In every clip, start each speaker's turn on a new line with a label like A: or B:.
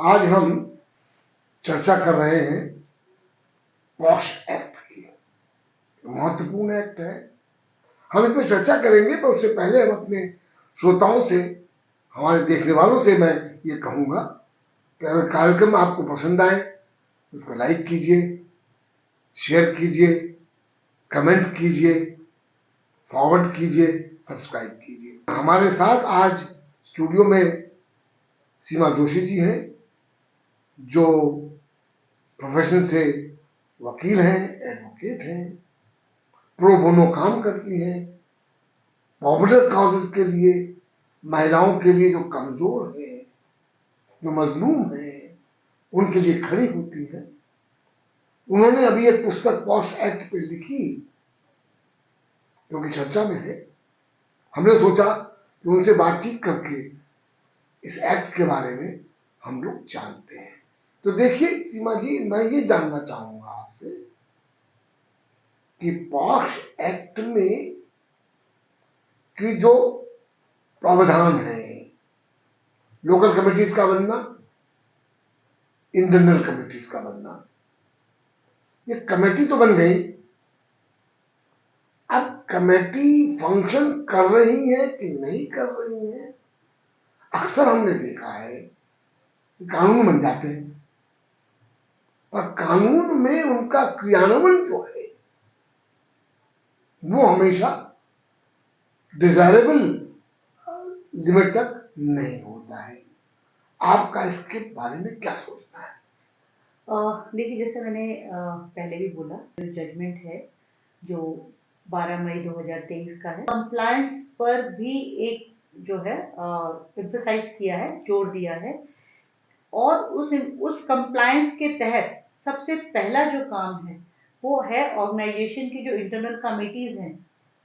A: आज हम चर्चा कर रहे हैं पॉश एक्ट की। महत्वपूर्ण एक्ट है, हम इस पर चर्चा करेंगे। पर उससे पहले हम अपने श्रोताओं से, हमारे देखने वालों से मैं ये कहूँगा कि अगर कार्यक्रम आपको पसंद आए उसको लाइक कीजिए, शेयर कीजिए, कमेंट कीजिए, फॉरवर्ड कीजिए, सब्सक्राइब कीजिए। हमारे साथ आज स्टूडियो में सीमा जोशी जी हैं, जो प्रोफेशन से वकील हैं, एडवोकेट हैं, प्रो बोनो काम करती हैं, पॉपुलर कॉजेज के लिए, महिलाओं के लिए जो कमजोर हैं, जो मजलूम हैं, उनके लिए खड़ी होती हैं। उन्होंने अभी एक पुस्तक पॉश एक्ट पे लिखी जो कि चर्चा में है। हमने सोचा कि उनसे बातचीत करके इस एक्ट के बारे में हम लोग जानते हैं। तो देखिए सीमा जी, मैं ये जानना चाहूंगा आपसे कि पॉश एक्ट में की जो प्रावधान है, लोकल कमिटीज का बनना, इंटरनल कमिटीज का बनना, ये कमेटी तो बन गई। अब कमेटी फंक्शन कर रही है कि नहीं कर रही है? अक्सर हमने देखा है कि कानून बन जाते हैं और कानून में उनका क्रियान्वयन जो है वो हमेशा डिजायरेबल लिमिट तक नहीं होता है। आपका इसके बारे में क्या सोचना है?
B: देखिए, जैसे मैंने पहले भी बोला, जो जजमेंट है जो 12 मई 2023 का है, कंप्लायंस पर भी एक जो है एम्फसाइज किया है, जोर दिया है। और उस कंप्लायंस के तहत सबसे पहला जो काम है वो है ऑर्गेनाइजेशन की जो इंटरनल कमिटीज हैं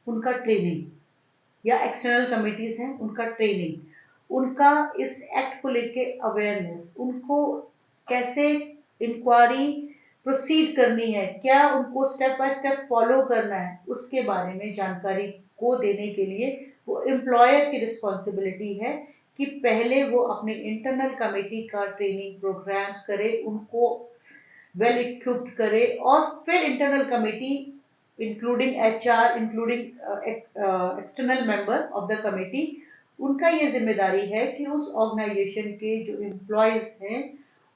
B: उनका ट्रेनिंग, या एक्सटर्नल कमिटीज हैं उनका ट्रेनिंग, उनका इस एक्ट को लेके अवेयरनेस, उनको कैसे इंक्वायरी प्रोसीड करनी है, क्या उनको स्टेप बाय स्टेप फॉलो करना है, उसके बारे में जानकारी को देने के लिए वो एम्प्लॉयर की रिस्पॉन्सिबिलिटी है कि पहले वो अपने इंटरनल कमेटी का ट्रेनिंग प्रोग्राम्स करे, उनको वेल इक्विप्ड करे, और फिर internal committee including HR, including external member of the committee, उनका ये जिम्मेदारी है कि उस ऑर्गेनाइजेशन के जो एम्प्लॉयज हैं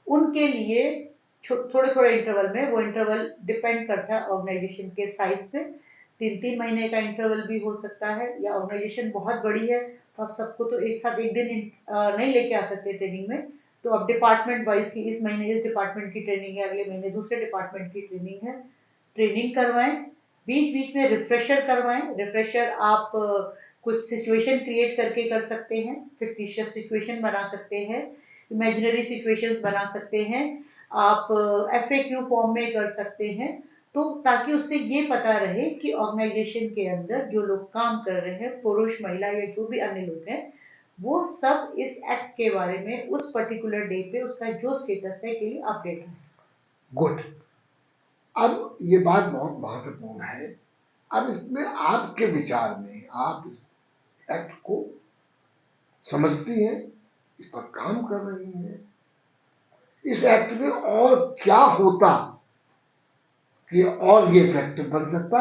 B: उनके लिए थोड़े थोड़े इंटरवल में, वो इंटरवल डिपेंड करता है ऑर्गेनाइजेशन के साइज पे, 3-3 महीने का इंटरवल भी हो सकता है, या ऑर्गेनाइजेशन बहुत बड़ी है तो आप सबको तो एक साथ एक दिन नहीं लेके आ सकते ट्रेनिंग में। तो अब डिपार्टमेंट वाइज की, इस महीने इस डिपार्टमेंट की ट्रेनिंग है, अगले महीने दूसरे डिपार्टमेंट की ट्रेनिंग है, ट्रेनिंग करवाएं, बीच बीच में रिफ्रेशर करवाएं। रिफ्रेशर आप कुछ सिचुएशन क्रिएट करके कर सकते हैं, फिक्टिशियस सिचुएशन बना सकते हैं, इमेजिनरी सिचुएशंस बना सकते हैं, आप एफएक्यू फॉर्म में कर सकते हैं, तो ताकि उससे ये पता रहे कि ऑर्गेनाइजेशन के अंदर जो लोग काम कर रहे हैं, पुरुष महिला या जो भी अन्य लोग हैं, वो सब इस एक्ट के बारे में उस पर्टिकुलर डे पे उसका जो स्टेटस है के लिए अपडेट है।
A: गुड। अब ये बात बहुत महत्वपूर्ण है। अब इसमें आपके विचार में, आप इस एक्ट को समझती हैं, इस पर काम कर रही हैं, इस एक्ट में और क्या होता कि और ये इफेक्टिव बन सकता?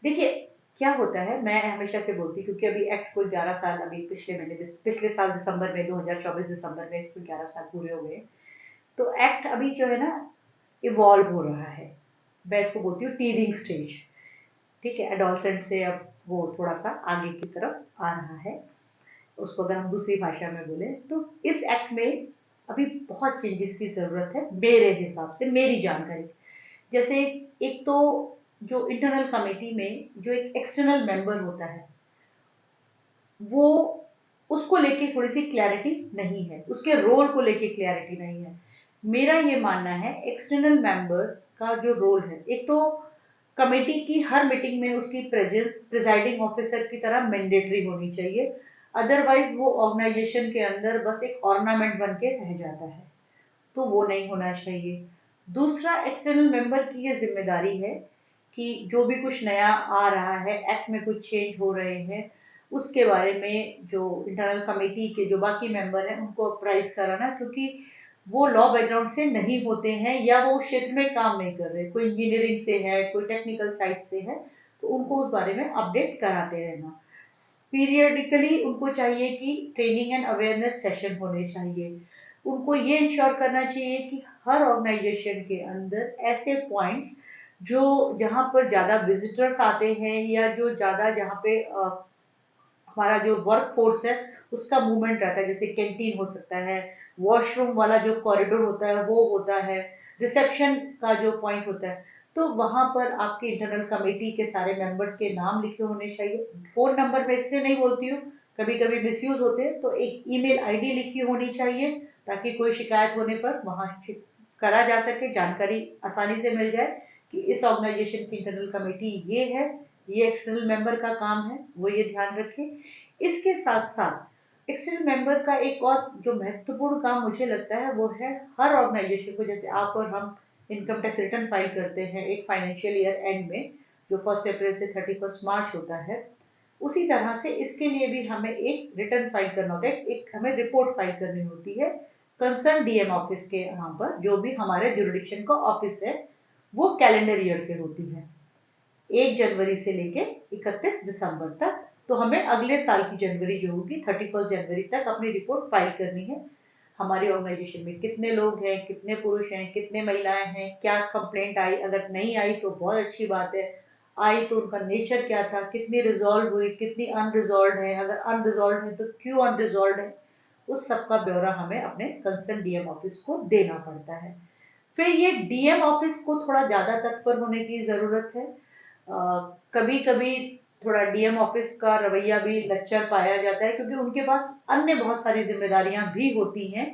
B: देखिए, क्या होता है, मैं हमेशा से बोलती, क्योंकि अभी एक्ट को 11 साल, अभी पिछले साल दिसंबर में, 2024 दिसंबर में इसको 11 साल पूरे हो गए। तो एक्ट अभी जो है ना, इवॉल्व हो रहा है। मैं इसको बोलती हूँ टीनिंग स्टेज, ठीक है, एडोलसेंट से अब वो थोड़ा सा आगे की तरफ आ रहा है, उसको अगर हम दूसरी भाषा में बोले तो। इस एक्ट में अभी बहुत चेंजेस की जरूरत है मेरे हिसाब से, मेरी जानकारी। जैसे एक तो जो इंटरनल कमेटी में जो एक एक्सटर्नल मेंबर होता है, वो, उसको लेके थोड़ी सी क्लैरिटी नहीं है, उसके रोल को लेके क्लैरिटी नहीं है। मेरा ये मानना है एक्सटर्नल मेंबर का जो रोल है, एक तो कमेटी की हर मीटिंग में उसकी प्रेजेंस प्रिजाइडिंग ऑफिसर की तरह मैंडेटरी होनी चाहिए, अदरवाइज वो ऑर्गेनाइजेशन के अंदर बस एक ऑर्नामेंट बन के रह जाता है, तो वो नहीं होना चाहिए। दूसरा, एक्सटर्नल मेंबर की ये जिम्मेदारी है कि जो भी कुछ नया आ रहा है, एक्ट में कुछ चेंज हो रहे हैं, उसके बारे में जो इंटरनल कमेटी के जो बाकी मेंबर हैं उनको अप्राइज कराना, क्योंकि वो लॉ बैकग्राउंड से नहीं होते हैं या वो उस क्षेत्र में काम नहीं कर रहे, कोई इंजीनियरिंग से है, कोई टेक्निकल साइड से है, तो उनको उस बारे में अपडेट कराते रहना। पीरियडिकली उनको चाहिए कि ट्रेनिंग एंड अवेयरनेस सेशन होने चाहिए। उनको ये इंश्योर करना चाहिए कि हर ऑर्गेनाइजेशन के अंदर ऐसे पॉइंट्स जो जहाँ पर ज़्यादा विजिटर्स आते हैं या जो ज़्यादा जहाँ पे हमारा जो वर्क फोर्स है उसका मूवमेंट रहता है, जैसे कैंटीन हो सकता है, वॉशरूम वाला जो कॉरिडोर होता है वो होता है, रिसेप्शन का जो पॉइंट होता है, तो वहां पर आपके इंटरनल कमेटी के सारे मेंबर्स के नाम लिखे होने चाहिए। फोन नंबर मैं इसलिए नहीं बोलती हूँ, कभी कभी मिसयूज होते हैं, तो एक ईमेल आईडी लिखी होनी चाहिए ताकि कोई शिकायत होने पर वहां करा जा सके, जानकारी आसानी से मिल जाए कि इस ऑर्गेनाइजेशन की इंटरनल कमेटी ये है, ये एक्सटर्नल मेंबर का काम है, वो ये ध्यान रखें। इसके साथ साथ एक्सटर्नल मेंबर का एक और जो महत्वपूर्ण काम मुझे लगता है वो है हर ऑर्गेनाइजेशन को, जैसे आप और हम इनकम टैक्स रिटर्न फाइल करते हैं एक फाइनेंशियल ईयर एंड में जो 1 अप्रैल से 31 मार्च होता है, उसी तरह से इसके लिए भी हमें एक रिटर्न फाइल करना होता है, एक हमें रिपोर्ट फाइल करनी होती है कंसर्न डीएम ऑफिस के यहाँ पर, जो भी हमारे जुरिडिक्शन का ऑफिस है, वो कैलेंडर ईयर से होती है 1 जनवरी से लेके 31 दिसंबर तक। तो हमें अगले साल की जनवरी जो होगी 31 जनवरी तक अपनी रिपोर्ट फाइल करनी है। हमारी ऑर्गेनाइजेशन में कितने लोग हैं, कितने पुरुष हैं, कितने महिलाएं हैं, क्या कंप्लेंट आई, अगर नहीं आई तो बहुत अच्छी बात है, आई तो उनका नेचर क्या था, कितनी रिजॉल्व हुई, कितनी अनरिजॉल्व है, अगर अनरिजॉल्व है तो क्यों अनरिजॉल्व है, उस सब का ब्यौरा हमें अपने कंसर्न डीएम ऑफिस को देना पड़ता है। फिर ये डीएम ऑफिस को थोड़ा ज्यादा तत्पर होने की जरूरत है। कभी कभी थोड़ा डीएम ऑफिस का रवैया भी लच्चर पाया जाता है क्योंकि उनके पास अन्य बहुत सारी जिम्मेदारियां भी होती हैं,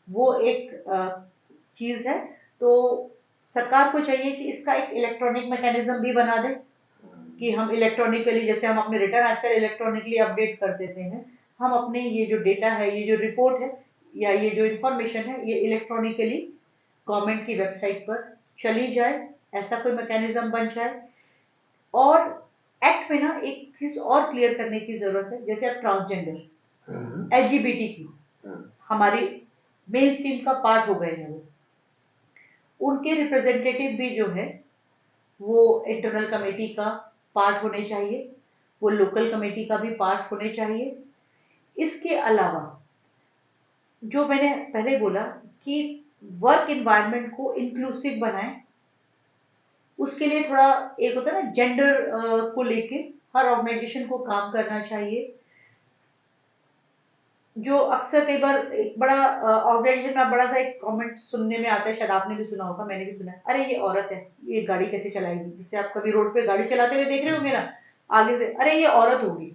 B: वो एक चीज है। तो सरकार को चाहिए कि इसका एक इलेक्ट्रॉनिक मैकेनिज्म भी बना दे कि हम इलेक्ट्रॉनिकली, जैसे हम अपने रिटर्न आजकल इलेक्ट्रॉनिकली अपडेट कर देते हैं, हम अपने ये जो डेटा है, ये जो रिपोर्ट है या ये जो इंफॉर्मेशन है, ये इलेक्ट्रॉनिकली गवर्नमेंट की वेबसाइट पर चली जाए, ऐसा कोई मैकेनिज्म बन जाए। और एक्ट में ना एक चीज और क्लियर करने की जरूरत है, जैसे अब ट्रांसजेंडर एलजीबीटी की हमारी मेन स्ट्रीम का पार्ट हो गए हैं, वो उनके रिप्रेजेंटेटिव भी जो है वो इंटरनल कमेटी का पार्ट होने चाहिए, वो लोकल कमेटी का भी पार्ट होने चाहिए। इसके अलावा जो मैंने पहले बोला कि वर्क इन्वायरमेंट को इंक्लूसिव बनाएं, उसके लिए थोड़ा एक होता है ना जेंडर को लेके हर ऑर्गेनाइजेशन को काम करना चाहिए। जो अक्सर कई बार एक बड़ा ऑर्गेनाइजेशन में बड़ा सा एक कमेंट सुनने में आता है, शायद आपने भी सुना होगा, मैंने भी सुना है, अरे ये औरत है, ये गाड़ी कैसे चलाएगी, जिससे आप कभी रोड पे गाड़ी चलाते हुए देख रहे होंगे ना, आगे से अरे ये औरत होगी।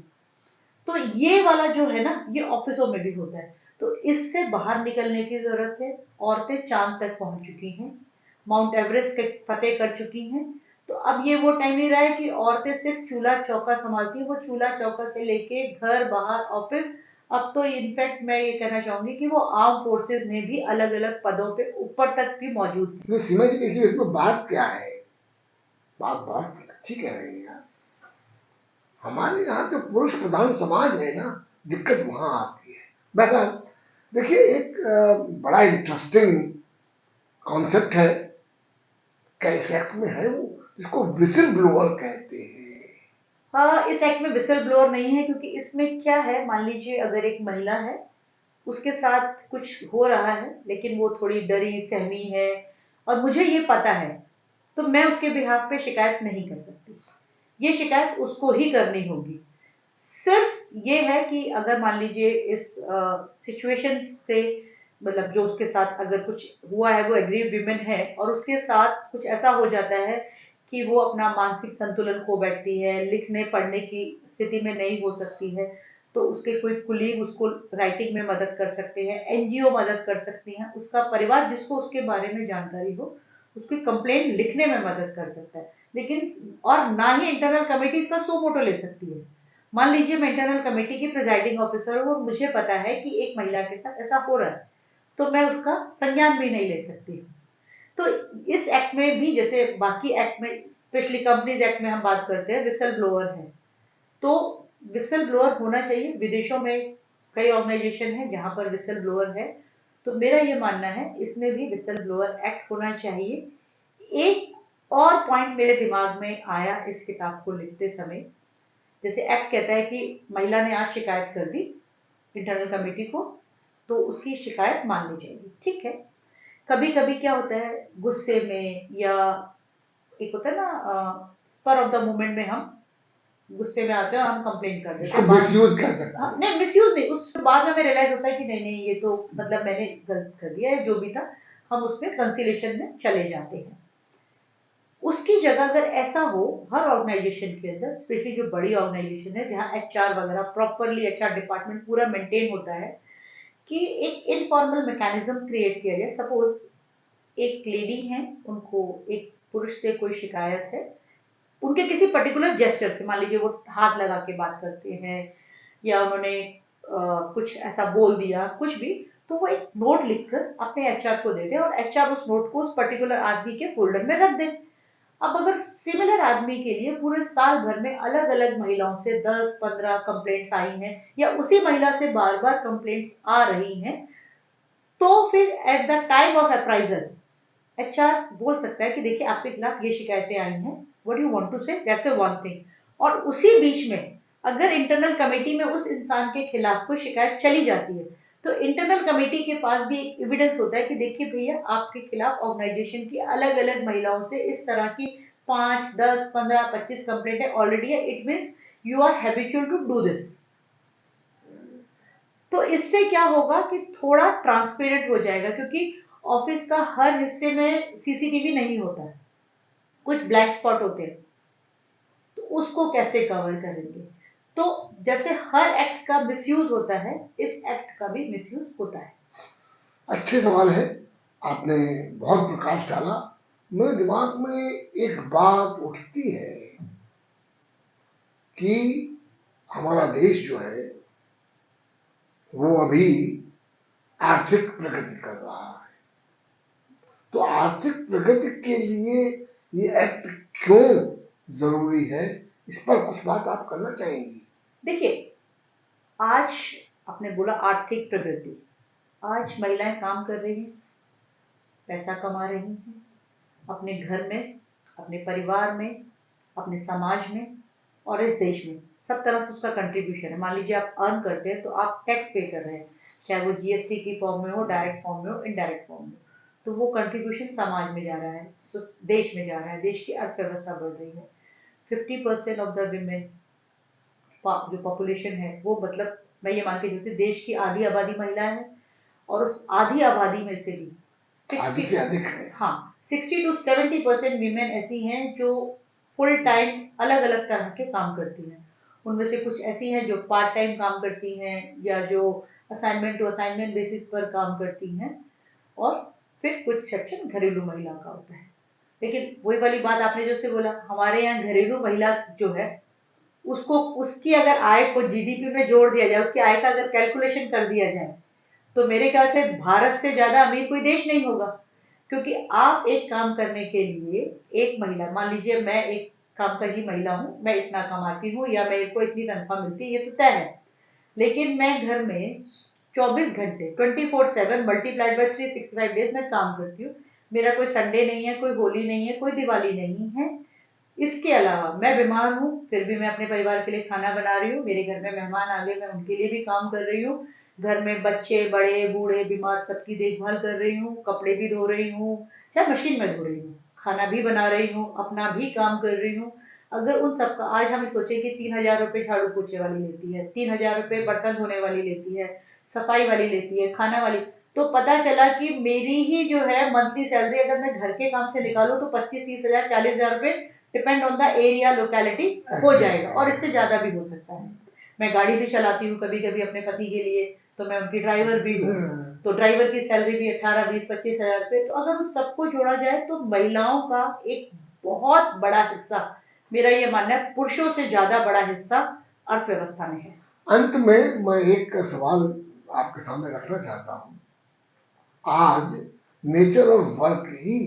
B: तो ये वाला जो है ना, ये ऑफिसों में भी होता है, तो इससे बाहर निकलने की जरूरत है। औरतें चांद तक पहुंच चुकी हैं, माउंट एवरेस्ट के फतेह कर चुकी हैं, तो अब ये वो टाइम नहीं रहा है कि औरतें सिर्फ चूल्हा चौका संभालती हैं, वो चूल्हा चौका से लेके घर बाहर ऑफिस, अब तो इनफैक्ट मैं ये कहना चाहूंगी कि वो आर्म फोर्सेस में भी अलग अलग पदों पे ऊपर तक भी मौजूद है।
A: तो सीमा जी देखिए इसमें बात क्या है, बात बहुत अच्छी कह रही हैं आप। हमारे यहाँ जो पुरुष प्रधान समाज है ना, दिक्कत वहां आती है। बहरहाल देखिए एक बड़ा इंटरेस्टिंग कॉन्सेप्ट है, इस एक्ट में है वो, जिसको विसिल ब्लोअर कहते हैं।
B: हाँ, इस एक्ट में विसल ब्लोअर नहीं है, क्योंकि इसमें क्या है, मान लीजिए अगर एक महिला है, उसके साथ कुछ हो रहा है लेकिन वो थोड़ी डरी सहमी है और मुझे ये पता है, तो मैं उसके बिहाफ पे शिकायत नहीं कर सकती, ये शिकायत उसको ही करनी होगी। सिर्फ ये है कि अगर मान लीजिए इस सिचुएशन से, मतलब जो उसके साथ अगर कुछ हुआ है, वो एग्रीव विमेन है और उसके साथ कुछ ऐसा हो जाता है कि वो अपना मानसिक संतुलन खो बैठती है, लिखने पढ़ने की स्थिति में नहीं हो सकती है, तो उसके कोई कुलीग उसको राइटिंग में मदद कर सकते हैं, एनजीओ मदद कर सकती हैं, उसका परिवार जिसको उसके बारे में जानकारी हो उसकी कंप्लेंट लिखने में मदद कर सकता है। लेकिन और ना ही इंटरनल कमेटी इसका सो मोटो ले सकती है। मान लीजिए मैं इंटरनल कमेटी की प्रिजाइडिंग ऑफिसर हूँ और मुझे पता है कि एक महिला के साथ ऐसा हो रहा है, तो मैं उसका संज्ञान भी नहीं ले सकती। तो इस एक्ट में भी, जैसे बाकी एक्ट में, स्पेशली कंपनीज एक्ट में हम बात करते हैं विसल ब्लोअर है, तो विसल ब्लोअर होना चाहिए। विदेशों में कई ऑर्गेनाइजेशन है जहां पर विसल ब्लोअर है, तो मेरा ये मानना है इसमें भी विसल ब्लोअर एक्ट होना चाहिए। एक और पॉइंट मेरे दिमाग में आया इस किताब को लिखते समय, जैसे एक्ट कहता है कि महिला ने आज शिकायत कर दी इंटरनल कमेटी को, तो उसकी शिकायत मान ली जाएगी, ठीक है। कभी कभी क्या होता है गुस्से में, या एक होता है ना स्पर ऑफ द मोमेंट में हम गुस्से में आते हैं और हम कंप्लेन कर देते
A: इसको
B: हैं,
A: मिसयूज कर सकते हैं।
B: नहीं मिसयूज नहीं, उसके बाद हमें रियलाइज होता है कि नहीं नहीं ये तो मतलब मैंने गलत कर दिया है, जो भी था हम उसमें कंसिलेशन में चले जाते हैं। उसकी जगह अगर ऐसा हो हर ऑर्गेनाइजेशन के अंदर, स्पेशली जो बड़ी ऑर्गेनाइजेशन है जहाँ एचआर वगैरह प्रॉपरली एचआर डिपार्टमेंट पूरा मेंटेन होता है, कि एक इनफॉर्मल मैकेनिज्म क्रिएट किया जाए। सपोज एक लेडी है, उनको एक पुरुष से कोई शिकायत है, उनके किसी पर्टिकुलर जेस्चर से, मान लीजिए वो हाथ लगा के बात करते हैं या उन्होंने कुछ ऐसा बोल दिया कुछ भी, तो वो एक नोट लिखकर अपने एचआर को दे दे और एचआर उस नोट को उस पर्टिकुलर आदमी के फोल्डर में रख दे। अब अगर सिमिलर आदमी के लिए पूरे साल भर में अलग अलग महिलाओं से 10-15 कंप्लेंट्स आई हैं या उसी महिला से बार बार कंप्लेंट्स आ रही हैं, तो फिर at the time of appraisal HR बोल सकता है कि देखिए आपके खिलाफ ये शिकायतें आई हैं, व्हाट यू वांट टू से, दैट्स अ वन थिंग। और उसी बीच में अगर इंटरनल कमेटी में उस इंसान के खिलाफ कोई शिकायत चली जाती है, तो इंटरनल कमेटी के पास भी एक एविडेंस होता है कि देखिए भैया आपके खिलाफ ऑर्गेनाइजेशन की अलग अलग महिलाओं से इस तरह की 5, 10, 15, 25 कंप्लेंट है ऑलरेडी है, it means you are habitual to do this. तो इससे क्या होगा कि थोड़ा ट्रांसपेरेंट हो जाएगा, क्योंकि ऑफिस का हर हिस्से में सीसीटीवी नहीं होता है, कुछ ब्लैक स्पॉट होते हैं, तो उसको कैसे कवर करेंगे। तो जैसे हर एक्ट का मिसयूज होता है, इस एक्ट का भी मिसयूज होता है।
A: अच्छे सवाल है, आपने बहुत प्रकाश डाला। मेरे दिमाग में एक बात उठती है कि हमारा देश जो है वो अभी आर्थिक प्रगति कर रहा है, तो आर्थिक प्रगति के लिए ये एक्ट क्यों जरूरी है, इस पर कुछ बात आप करना चाहेंगी?
B: देखिए, आज आपने बोला आर्थिक प्रगति, आज महिलाएं काम कर रही हैं, पैसा कमा रही हैं, अपने घर में, अपने परिवार में, अपने समाज में और इस देश में सब तरह से उसका कंट्रीब्यूशन है। मान लीजिए आप अर्न करते हैं तो आप टैक्स पे कर रहे हैं, चाहे वो जीएसटी की फॉर्म में हो, डायरेक्ट फॉर्म में हो, इनडायरेक्ट फॉर्म में, तो वो कंट्रीब्यूशन समाज में जा रहा है, देश में जा रहा है, देश की अर्थव्यवस्था बढ़ रही है। 50% ऑफ द विमेन जो पॉपुलेशन है वो, मतलब मैं ये मान के चलती देश की आधी आबादी महिलाएं हैं, और उस आधी आबादी में से भी
A: आधी से अधिक है।
B: हाँ 60-70% वीमेन ऐसी हैं जो फुल टाइम अलग अलग तरह के काम करती हैं। उनमें से कुछ ऐसी हैं जो पार्ट टाइम काम करती हैं या जो असाइनमेंट टू असाइनमेंट बेसिस पर काम करती हैं, और फिर कुछ सेक्शन घरेलू महिला का होता है। लेकिन वही वाली बात आपने जो से बोला, हमारे यहाँ घरेलू महिला जो है उसको, उसकी अगर आय को जीडीपी में जोड़ दिया जाए, उसकी आय का अगर कैलकुलेशन कर दिया जाए, तो मेरे ख्याल से भारत से ज्यादा अमीर कोई देश नहीं होगा। क्योंकि आप एक काम करने के लिए, एक महिला, मान लीजिए मैं एक कामकाजी महिला हूँ, मैं इतना कमाती हूँ या मेरे को इतनी तनख्वाह मिलती है, ये तो तय है, लेकिन मैं घर में 24 घंटे 24/7 मल्टीप्लाइड बाय 365 डेज में काम करती हूँ। मेरा कोई संडे नहीं है, कोई होली नहीं है, कोई दिवाली नहीं है। इसके अलावा मैं बीमार हूँ फिर भी मैं अपने परिवार के लिए खाना बना रही हूँ, मेरे घर में मेहमान आ गए मैं उनके लिए भी काम कर रही हूँ, घर में बच्चे बड़े बूढ़े बीमार सबकी देखभाल कर रही हूँ, कपड़े भी धो रही हूँ, चाहे मशीन में धो रही हूँ, खाना भी बना रही हूँ, अपना भी काम कर रही हूँ। अगर उन सबका आज हम सोचे कि 3,000 रुपये झाड़ू पोछे वाली लेती है, 3,000 रुपये बर्तन धोने वाली लेती है, सफाई वाली लेती है, खाना वाली, तो पता चला कि मेरी ही जो है मंथली सैलरी अगर मैं घर के काम से निकालूं तो 25-30,000 40,000 रुपये depend on the area locality हो जाएगा, और इससे ज्यादा भी हो सकता है। मैं गाड़ी भी चलाती हूँ कभी कभी अपने पति के लिए, तो मैं उनकी ड्राइवर भी हूँ, तो ड्राइवर की सैलरी भी 18-20-25,000 रुपये। तो अगर उस सबको जोड़ा जाए तो महिलाओं का एक बहुत बड़ा हिस्सा, मेरा ये मानना है पुरुषों से ज्यादा बड़ा हिस्सा अर्थव्यवस्था में है।
A: अंत में मैं एक सवाल आपके सामने रखना चाहता हूँ। आज nature of work he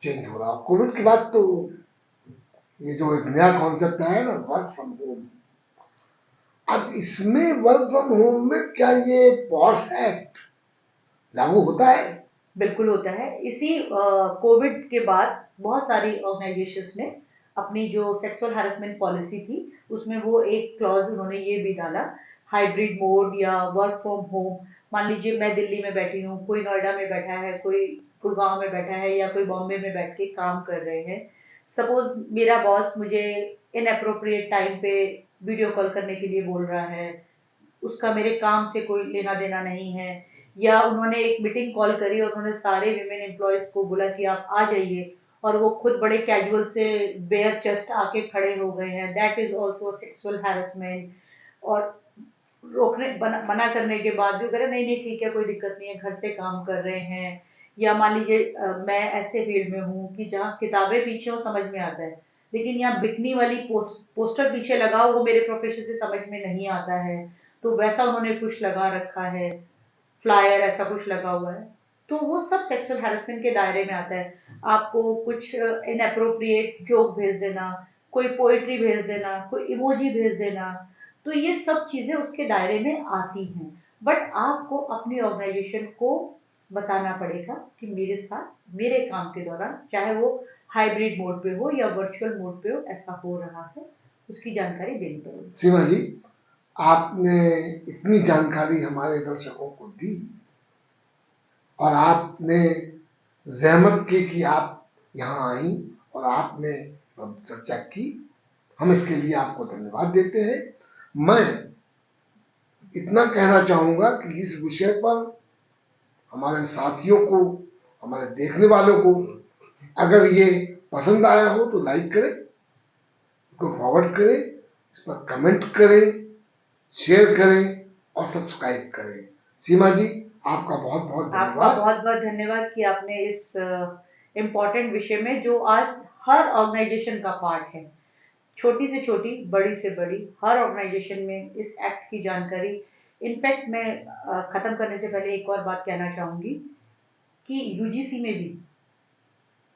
A: change हो रहा है। कोविड के बाद तो ये जो एक नया कॉन्सेप्ट है ना, वर्क फ्रॉम होम, अब इसमें वर्क फ्रॉम होम में क्या ये पॉश एक्ट लागू होता है?
B: बिल्कुल होता है। इसी कोविड के बाद बहुत सारी ऑर्गेनाइजेशंस ने अपनी जो सेक्सुअल हैरेसमेंट पॉलिसी थी उसमें वो एक क्लॉज उन्होंने ये भी डाला, हाइब्रिड मोड या वर्क फ्रॉम होम। मान लीजिए मैं दिल्ली में बैठी हूँ, कोई नोएडा में बैठा है, कोई गुड़गांव में बैठा है या कोई बॉम्बे में बैठ के काम कर रहे हैं। सपोज मेरा बॉस मुझे इनअप्रोप्रिएट टाइम पे वीडियो कॉल करने के लिए बोल रहा है, उसका मेरे काम से कोई लेना देना नहीं है, या उन्होंने एक मीटिंग कॉल करी और उन्होंने सारे विमेन एम्प्लॉयज को बोला कि आप आ जाइए और वो खुद बड़े कैजुअल से बेयर चेस्ट आके खड़े हो गए हैं, that is also sexual harassment. और मना करने के बाद भी कह रहे नहीं नहीं ठीक है कोई दिक्कत नहीं है, घर से काम कर रहे हैं। या मान लीजिए मैं ऐसे फील्ड में हूँ कि जहाँ किताबें पीछे हो समझ में आता है, लेकिन यहाँ बिकनी वाली पोस्टर पीछे लगाओ वो मेरे प्रोफेशन से समझ में नहीं आता है, तो वैसा उन्होंने कुछ लगा रखा है, फ्लायर ऐसा कुछ लगा हुआ है, तो वो सब सेक्सुअल हैरेसमेंट के दायरे में आता है। आपको कुछ इनअप्रोप्रिएट जोक भेज देना, कोई पोइट्री भेज देना, कोई इमोजी भेज देना, तो ये सब चीजें उसके दायरे में आती हैं। बट आपको अपनी ऑर्गेनाइजेशन को बताना पड़ेगा कि मेरे साथ मेरे काम के दौरान चाहे वो हाइब्रिड मोड पे हो या वर्चुअल मोड पे हो ऐसा हो रहा है, उसकी जानकारी देनी पड़ेगी।
A: सीमा जी, आपने इतनी जानकारी हमारे दर्शकों को दी और आपने जहमत की कि आप यहाँ आई और आपने चर्चा की, हम इसके लिए आपको धन्यवाद देते हैं। मैं इतना कहना चाहूंगा कि इस विषय पर हमारे साथियों को, हमारे देखने वालों को अगर ये पसंद आया हो तो लाइक करें, उसको फॉरवर्ड करें, इस पर कमेंट करें, शेयर करें और सब्सक्राइब करें। सीमा जी, आपका बहुत बहुत धन्यवाद।
B: आपका बहुत बहुत धन्यवाद कि आपने इस इम्पोर्टेंट विषय में जो आज हर ऑर्गेनाइजेशन का पार्ट है, छोटी से छोटी बड़ी से बड़ी हर ऑर्गेनाइजेशन में इस एक्ट की जानकारी। इनफैक्ट मैं खत्म करने से पहले एक और बात कहना चाहूंगी कि यूजीसी में भी,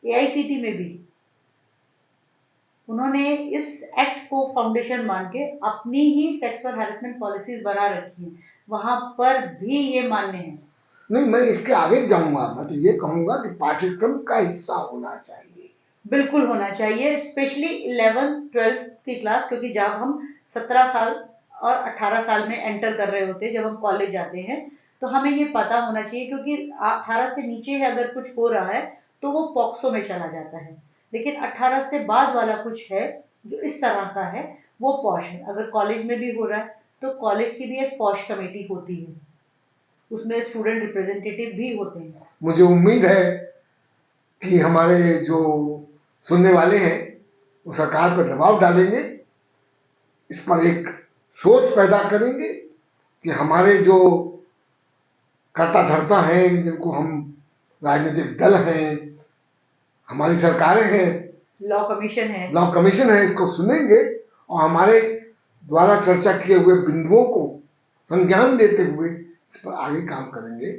B: एआईसीटी में भी उन्होंने इस एक्ट को फाउंडेशन मान के अपनी ही सेक्सुअल हैरेसमेंट पॉलिसीज बना रखी हैं, वहां पर भी ये मान्य है।
A: नहीं, मैं इसके आगे जाऊंगा, मैं तो ये कहूंगा कि पाठ्यक्रम का हिस्सा होना चाहिए।
B: बिल्कुल होना चाहिए, स्पेशली 11th-12th की क्लास, क्योंकि जब हम 17 साल और 18 साल में एंटर कर रहे होते हैं, जब हम कॉलेज जाते हैं, तो हमें ये पता होना चाहिए, क्योंकि 18 से नीचे है अगर कुछ हो रहा है तो वो पॉक्सो में चला जाता है, लेकिन 18 से बाद वाला कुछ है जो इस तरह का है वो पॉश है। अगर कॉलेज में भी हो रहा है तो कॉलेज की भी एक पॉश कमेटी होती है, उसमें स्टूडेंट रिप्रेजेंटेटिव भी होते हैं।
A: मुझे उम्मीद है कि हमारे जो सुनने वाले हैं वो सरकार पर दबाव डालेंगे, इस पर एक सोच पैदा करेंगे कि हमारे जो कर्ता धर्ता हैं, जिनको हम राजनीतिक दल हैं, हमारी सरकारें हैं, लॉ कमीशन है, इसको सुनेंगे और हमारे द्वारा चर्चा किए हुए बिंदुओं को संज्ञान देते हुए इस पर आगे काम करेंगे।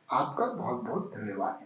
A: आपका बहुत बहुत धन्यवाद।